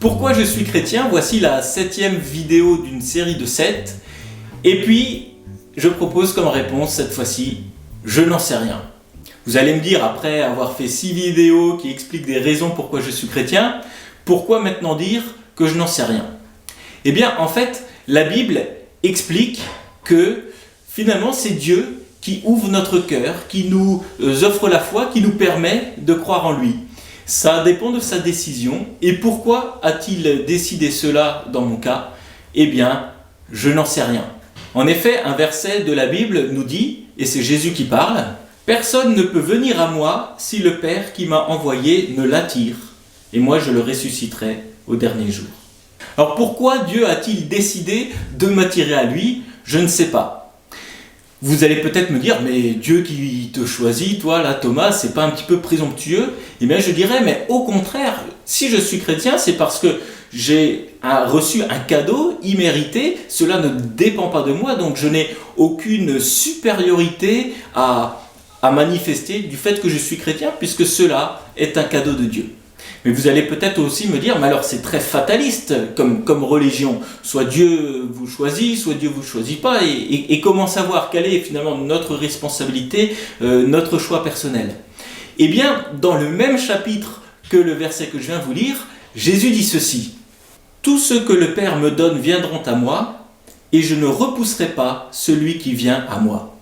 Pourquoi je suis chrétien? Voici la 7e vidéo d'une série de 7. Et puis, je propose comme réponse cette fois-ci, je n'en sais rien. Vous allez me dire, après avoir fait 6 vidéos qui expliquent des raisons pourquoi je suis chrétien, pourquoi maintenant dire que je n'en sais rien? Eh bien, en fait, la Bible explique que finalement c'est Dieu qui ouvre notre cœur, qui nous offre la foi, qui nous permet de croire en lui. Ça dépend de sa décision. Et pourquoi a-t-il décidé cela dans mon cas? Eh bien, je n'en sais rien. En effet, un verset de la Bible nous dit, et c'est Jésus qui parle, « Personne ne peut venir à moi si le Père qui m'a envoyé ne l'attire, et moi je le ressusciterai au dernier jour. » Alors pourquoi Dieu a-t-il décidé de m'attirer à lui? Je ne sais pas. Vous allez peut-être me dire, mais Dieu qui te choisit, toi là Thomas, c'est pas un petit peu présomptueux? Eh bien je dirais, mais au contraire, si je suis chrétien, c'est parce que j'ai reçu un cadeau immérité, cela ne dépend pas de moi, donc je n'ai aucune supériorité à manifester du fait que je suis chrétien, puisque cela est un cadeau de Dieu. Mais vous allez peut-être aussi me dire, mais alors c'est très fataliste comme religion. Soit Dieu vous choisit, soit Dieu vous choisit pas. Et comment savoir quelle est finalement notre responsabilité, notre choix personnel? Eh bien, dans le même chapitre que le verset que je viens vous lire, Jésus dit ceci. « Tous ceux que le Père me donne viendront à moi, et je ne repousserai pas celui qui vient à moi. »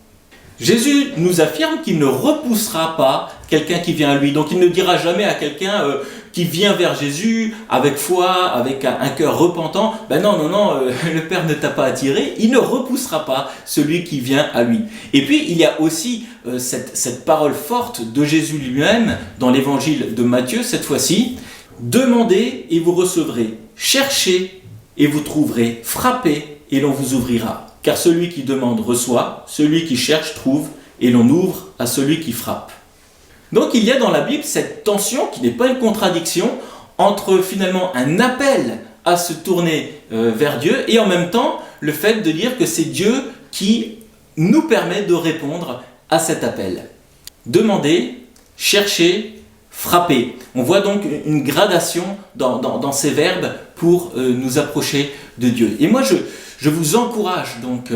Jésus nous affirme qu'il ne repoussera pas quelqu'un qui vient à lui. Donc il ne dira jamais à quelqu'un qui vient vers Jésus avec foi, avec un cœur repentant, « Ben non, le Père ne t'a pas attiré. » Il ne repoussera pas celui qui vient à lui. Et puis il y a aussi cette parole forte de Jésus lui-même dans l'évangile de Matthieu, cette fois-ci. « Demandez et vous recevrez. Cherchez et vous trouverez. Frappez et l'on vous ouvrira. Car celui qui demande reçoit, celui qui cherche trouve, et l'on ouvre à celui qui frappe. » Donc il y a dans la Bible cette tension, qui n'est pas une contradiction, entre finalement un appel à se tourner vers Dieu, et en même temps le fait de dire que c'est Dieu qui nous permet de répondre à cet appel. Demandez, cherchez, frappez. On voit donc une gradation dans ces verbes pour nous approcher de Dieu. Et moi je vous encourage donc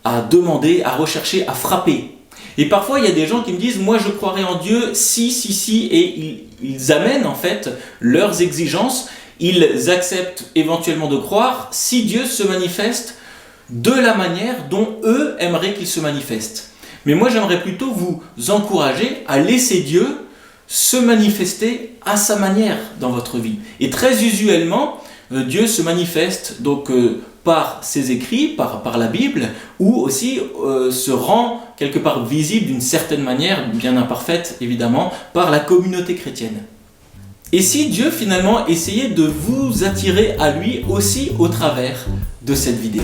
à demander, à rechercher, à frapper. Et parfois il y a des gens qui me disent « Moi je croirai en Dieu si » et ils amènent en fait leurs exigences. Ils acceptent éventuellement de croire si Dieu se manifeste de la manière dont eux aimeraient qu'il se manifeste. Mais moi j'aimerais plutôt vous encourager à laisser Dieu se manifester à sa manière dans votre vie. Et très usuellement, Dieu se manifeste donc par ses écrits, par la Bible, ou aussi se rend quelque part visible d'une certaine manière, bien imparfaite évidemment, par la communauté chrétienne. Et si Dieu finalement essayait de vous attirer à lui aussi au travers de cette vidéo?